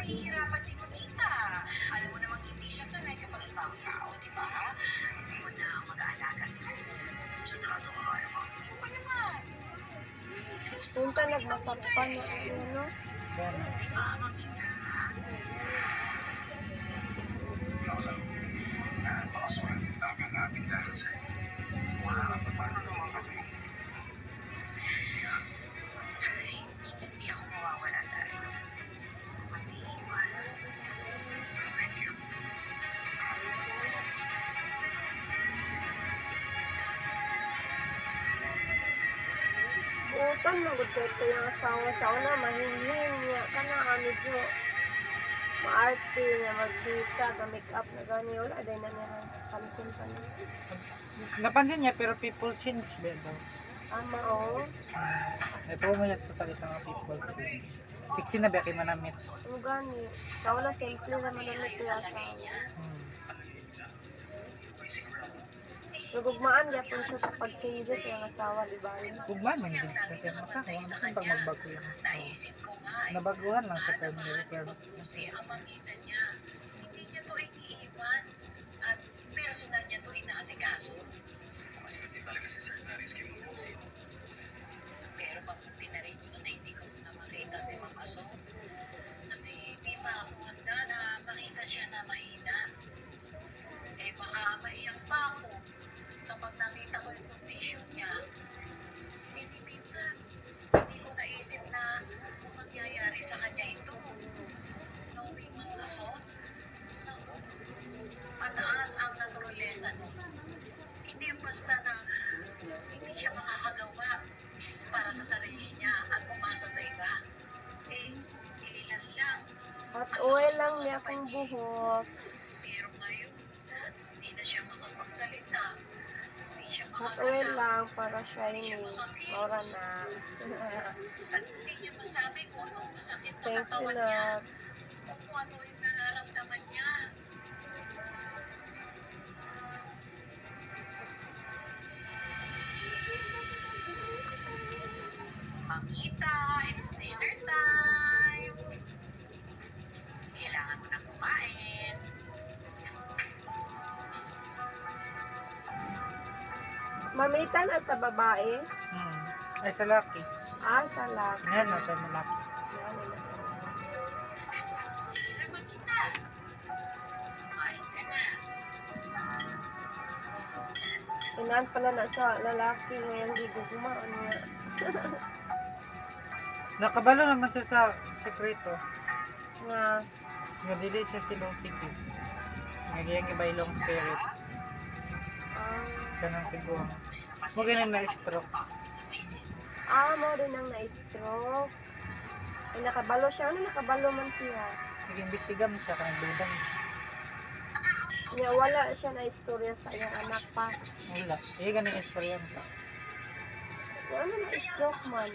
nahihirapan si Mamita. Alam mo namang hindi siya sanay kapag ibang tao, di ba? Ngayon na ang mag-aalaga sa kanya. Sigurado ka kaya mo? Oo naman. Gusto mo Punta kami ni nagmasakpan Mamita na eh. ano. Yan. Di ba, Mamita? Lola, napakaswerte talaga namin dahil sa'yo. Wala ka pa, paano naman kami? Ay, hindi ako mawawala, Darius. Huwag kami iiwan. Thank you. Butan magud kay yung asawa sa una mahinhin niya kana medyo maarte niya magbita ga make up na gani wala day na niya pansin pa niya. Napansin niya pero people change ba daw? Ama o. Ito mo niya sa salita ng people change. Sexy na ba kay manamit? Ano gani? Sa wala simple naman na ito yung asawa. Nagugmaan gyapon siya sa pag-changes yung asawa, di ba? Ugman man din sa siya masaka. Wala naman pag magbago yan. Naisip ko nga eh. Nabaguhan lang sa family care. Kasi ang mamita niya, hindi niya to iniiwan. At personal niya to inaasikaso. Mas pwede talaga si Sir Darius kay Mabusin. Pero mabuti na rin yun na hindi ko na makita si Mama So. Kasi di pa ako handa na makita siya na mahina. Eh baka maiyak pa ako kapag nakita ko yung condition niya. Hindi minsan, hindi ko naisip na mangyayari sa kanya ito. Knowing Mama So, naku, mataas ang naturalesa no. Hindi basta na hindi siya makakagawa para sa sarili niya at umasa sa iba. Eh, ilan lang. At oil lang niya akong buhok. Pero ngayon, hindi na siya makapagsalita. Hindi siya At oil makagalaw. lang para shiny. Maura na. At hindi niya masabi kung anong masakit sa Thank you, katawan niya. love. O kung ano yung nararamdaman niya. Mamita, it's dinner time. Kailangan mo na kumain. Mamita na sa babae. Ay sa laki. Salak. Yan na sa malaki. Yan, yun na sa Sige na, Mamita. Kumain ka na. Inan pala na sa lalaki ngayon di gugma. Ano nga. Nakabalo naman siya sa sekreto. Nga. Nga dili siya si Lucy Q. Nagyang ibaylong spirit. Kanang tiguang. Mo ganun na stroke. Mo rin ang na-stroke. Ay, nakabalo siya. Ano nakabalo man siya? Nag-imbestiga mo siya kanang duda mo siya. Niya, wala siya na istorya sa iyang anak pa. Wala. Iya ganun yung istorya mo siya. Ano na-stroke man?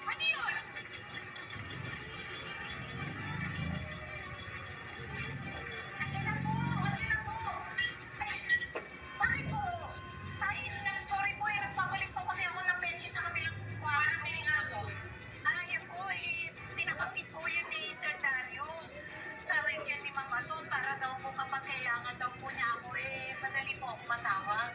Ano yun? Andiyan na po! Andiyan na po! Ay, bakit po? Ay, sorry po eh. Nagpapalit po kasi ako ng pension sa kabilang kuha ng piningado. Yan po eh. Pinakapit po yun ni Sir Darius sa region ni Mama Sol para daw po kapag kailangan daw po niya ako madali po ako matawag.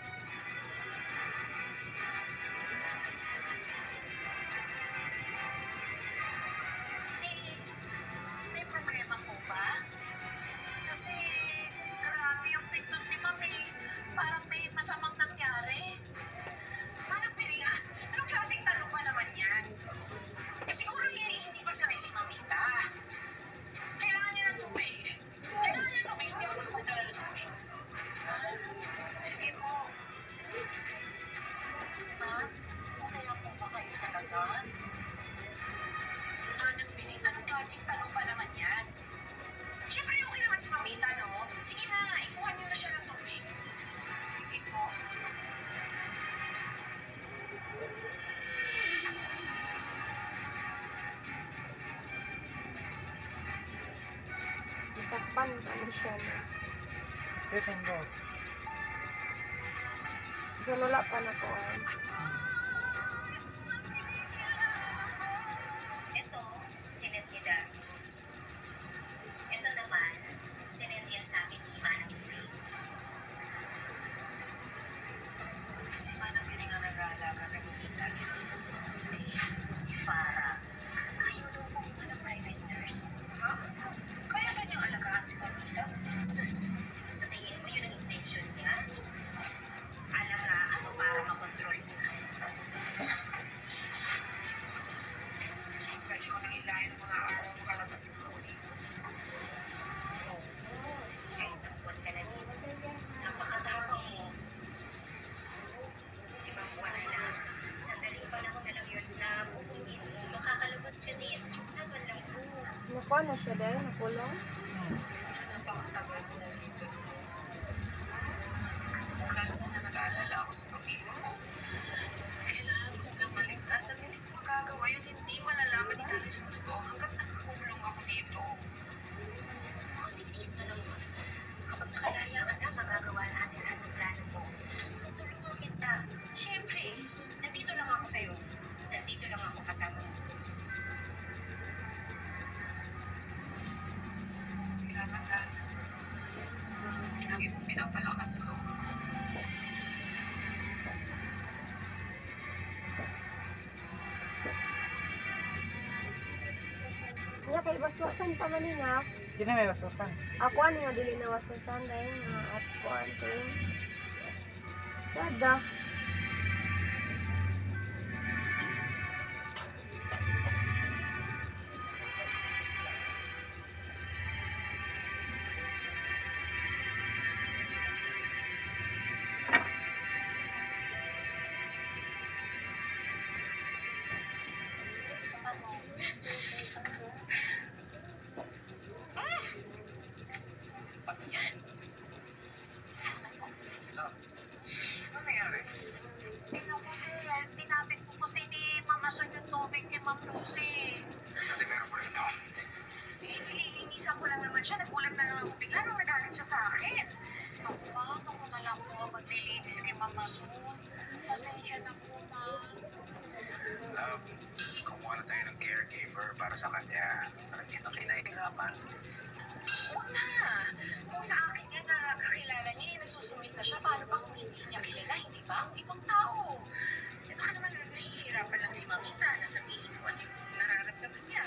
May problema po ba? Kasi grabe yung pindot ni Mami. Parang may masamang nangyari. Parang piringa. Anong klaseng tanong ba naman yan? Siguro hindi pa sanay si Mamita. Kailangan niya ng tubig. Kailangan niya ng tubig. Hindi ako makapagdala ng tubig. Sige po. Okay lang po ba kayo talaga? Anong klaseng tanong ba naman yan? Siyempre okay naman si Mamita, no? Sige na, ikuha niyo na siya ng tubig. Sige po. Nasakpan ano siya. No? Straight and go. So, wala pa na ko. Ito, sinend ni Darius. Ito naman, sinend yan sa akin ni Manang Free. Si Manang Piling ang nag-aalaga kay Mamita. Hindi, si Farah. Ayaw daw kumuha ng private nurse. Ha? Kaya ba niyang alagaan si Mamita? Sa tingin mo yun ang intention niya? Alagaan mo para makontrol niya. Pwede ko nang ilahin ang mga araw mo kalabas ng ako dito. Kaya isang buwan ka na dito. Napakatapang mo. 5 buwan na lang. Sandaling panahon na lang yun na bubungin mo. Makakalabas ka din. Laban lang po. Nakuha na siya dahil nakulong. Napakatagal mo na dito. Lalo na nag-aalala ako sa pamilya mo. Kailangan mo silang maligtas at hindi ko magagawa yun. Hindi malalaman ni Darius ang totoo hanggat nakakulong ako dito. Titiis na lang mo. Kapag nakalaya ka na, magagawa natin lahat ng plano mo. Tutulungan kita. Siyempre, nandito lang ako sa'yo. Nandito lang ako kasama mo. Salamat ha. Lagi mo pinapalakas ang loob ko. Nga kay waswasan pa man nga. Di na may masusan. Ako ano nga dili na waswasan dahil nga at kuan ko yun. Sada. Ano yan? Ano nangyari? Tingnan ko si, tinapit ko kasi ni Mama Son yung tubig kay Ma'am Lucy. Hindi meron pa rin ito. Nililinisan ko lang naman siya. Nagulat na lang ako bigla nung nagalit siya sa akin. Ako, Ma'am, ako na lang po ang maglilinis kay Mama Son. Pasensya na po, Ma'am. Love, kumuha na tayo ng caregiver para sa kanya. Para hindi na kinahihirapan. Huwag na. Kung sa akin yan na kakilala niya, nagsusungit na siya, paano pa kung hindi niya kilala, hindi ba? Ang ibang tao. Eh baka naman nahihirapan lang si Mamita na sabihin mo ano yung nararamdaman niya.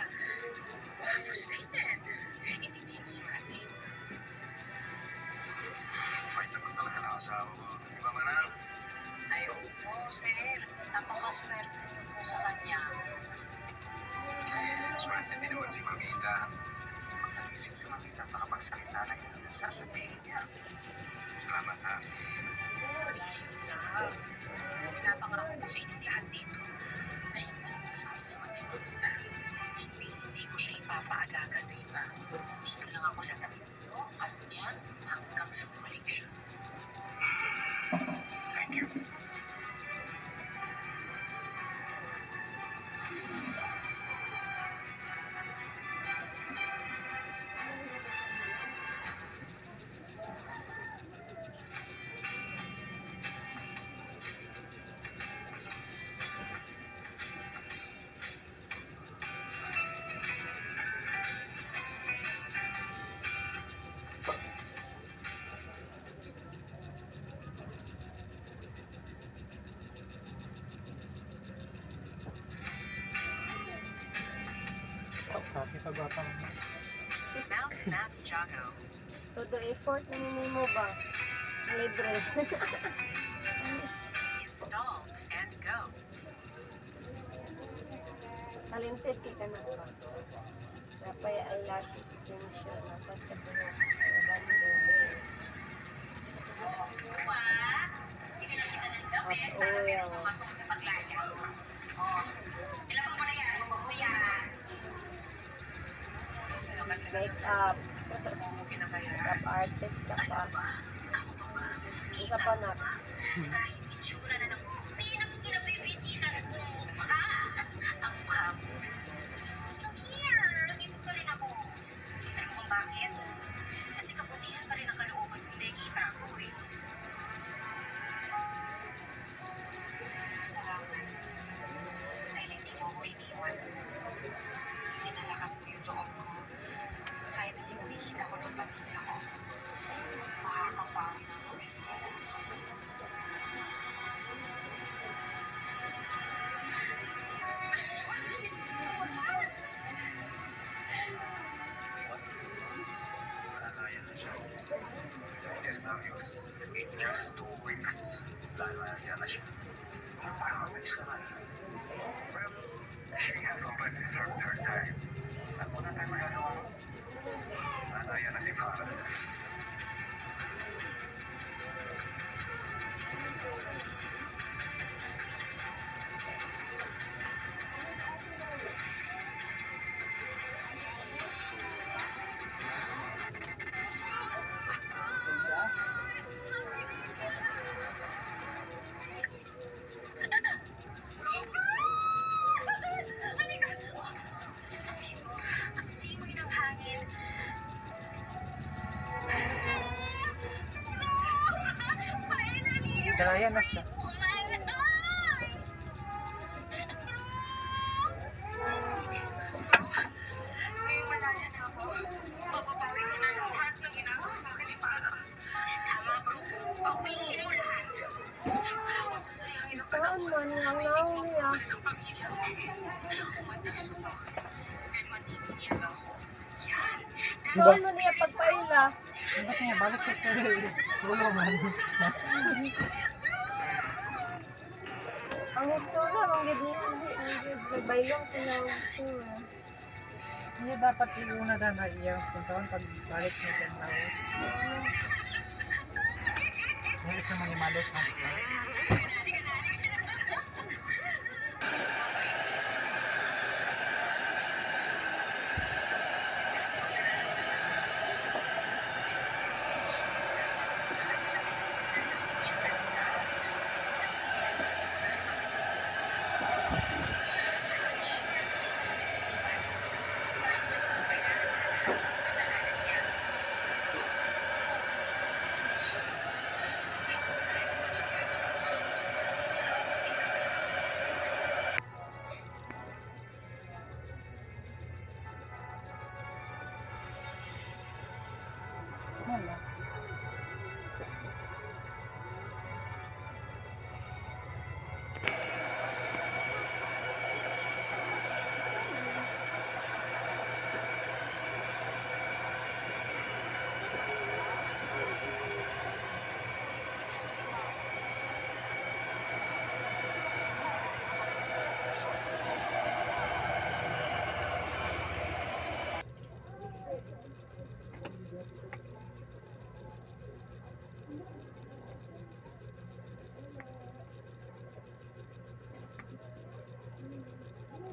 Baka frustrated. Hindi natin. Fight naman talaga ng asawa ko. Di ba, Manang? Ay, opo, sir. Napakaswerte niyo po sa kanya. Smart din naman si Mamita. Pag nagising si Mamita, nakapagsalita na yun ang sasabihin niya. Salamat ha. Wala yun, love. Pinapangako ko sa inyong lahat dito na hindi naman si Mamita. Hindi ko siya ipapaalaga sa iba. Dito lang ako sa tabi niyo at niya hanggang sa bumalik siya. Thank you. Sabi pa ba pang Mouse Math Jago. Todo effort na mo ba? Libre. Install and go. Talented kay ka na ba? Napay eyelash extension. Napas ka po na. Buwa, hindi na kita ng damit para meron kang masok sa paglaya. Oh, ilabang mo na yan, mababuya. Salamat ka lang. Makeup. Totoo mo pinabayaan. Makeup artist ka pa. Ano ba? Ako pa ba? Isa pa na. Kahit itsura na ng pinapagkila pa yung bisita ko. Ha? Ang mukha mo. Still here. Nandito pa rin ako. Alam mo kung bakit? Kasi kabutihan pa rin ang kalooban mo. Hindi kita ko eh. dahil nahaya na siya. Para mabilis naman. Well, she has already served her time. At wala tayong magagawa. Nahaya na si Farah. Halika! Ang simoy ng hangin. Finally! Dalayan na siya. Ngayon malaya na ako. Papapawi ko na lahat ng ginagawa sa akin ni Farah. Tama, bro. Pawiin mo lahat. Wala akong sasayangin ang Saan panahon. man ang Hindi ko nauya? makukulit ang pamilya ko. Umanda siya sa akin. Dahil maninigilan ako. Yan. Saan man niya pagpaila? Bakit nga, balik ka sa gulungan. Ang hitsura, ang gid niya, hindi bayong sila ang hitsura. Hindi dapat iuna na iyang puntawan pag balik niya sa tao. Ngayon siya manimalos na. Wala.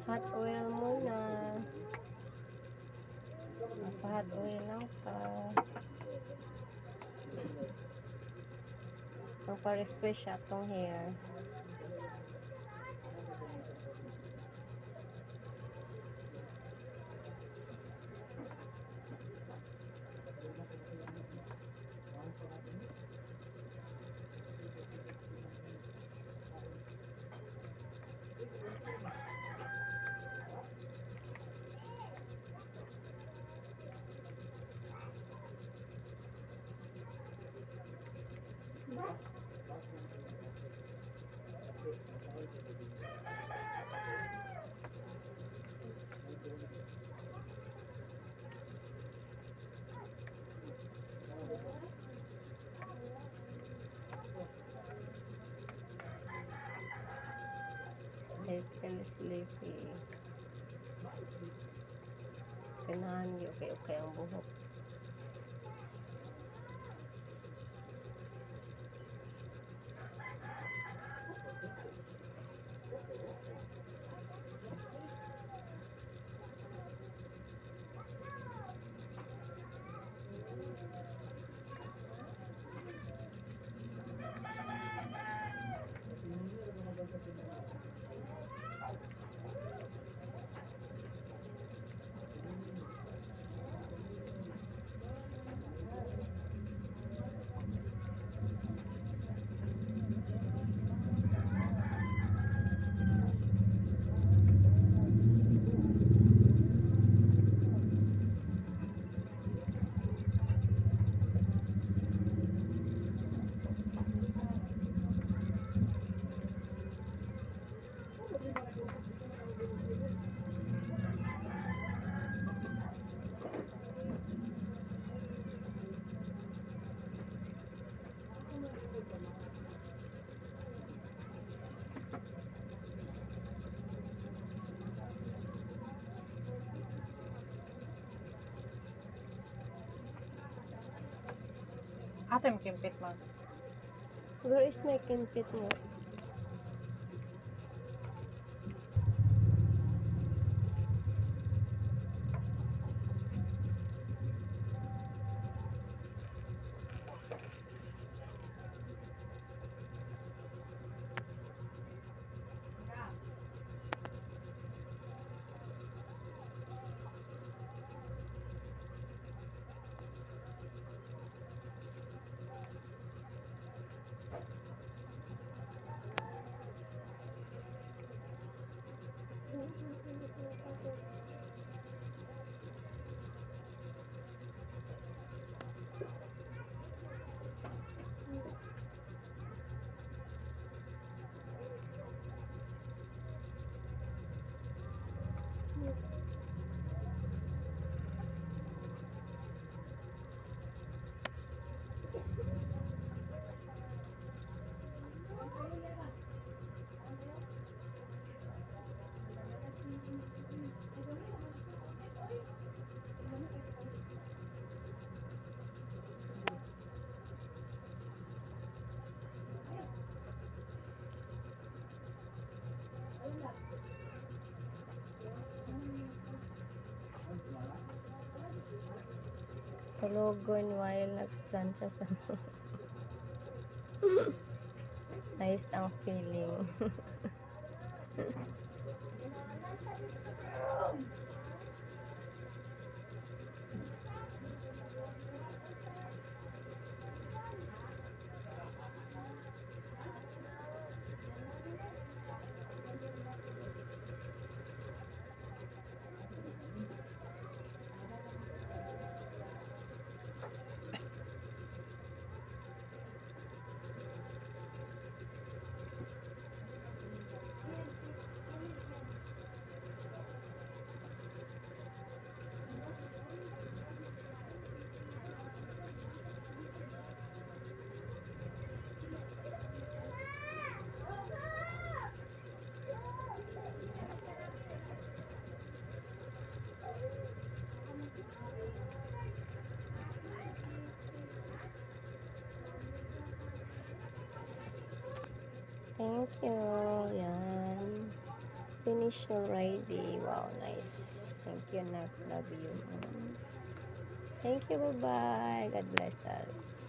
Hot oil muna. Hot oil lang pa. Magpa-refresh atong hair. I feel sleepy. Kanahan niyo okay ang buhok. Ate, may kimpit mo. Where is my kinpit mo? Tulugon while nagplansya sa nice ang feeling. Thank you. Yan. Finish already. Wow, nice. Thank you, Nak. Love you. Thank you. Bye-bye. God bless us.